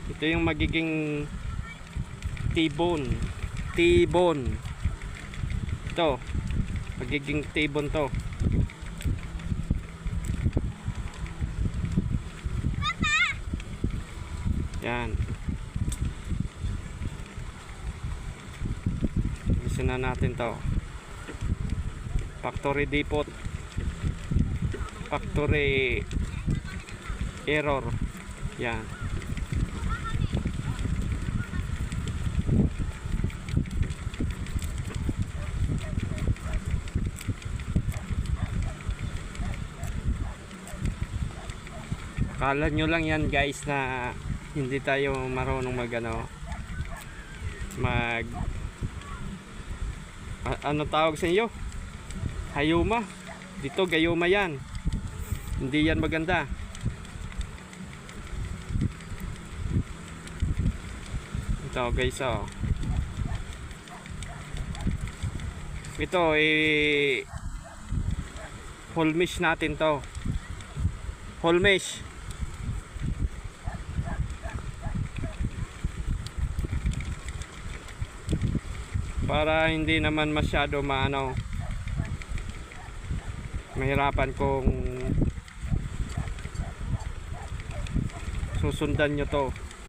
Ito yung magiging T-bone. T-bone. Ito. Magiging T-bone to. Yan. Isin na natin to. Factory depot. Factory error. Yan. Akala nyo lang yan guys na hindi tayo marunong ano tawag sa inyo? Hayuma. Dito gayuma yan. Hindi yan maganda. Ito guys, oh. Ito whole mesh natin to. Whole mesh. Para hindi naman masyado mahirapan kung susundan nyo to.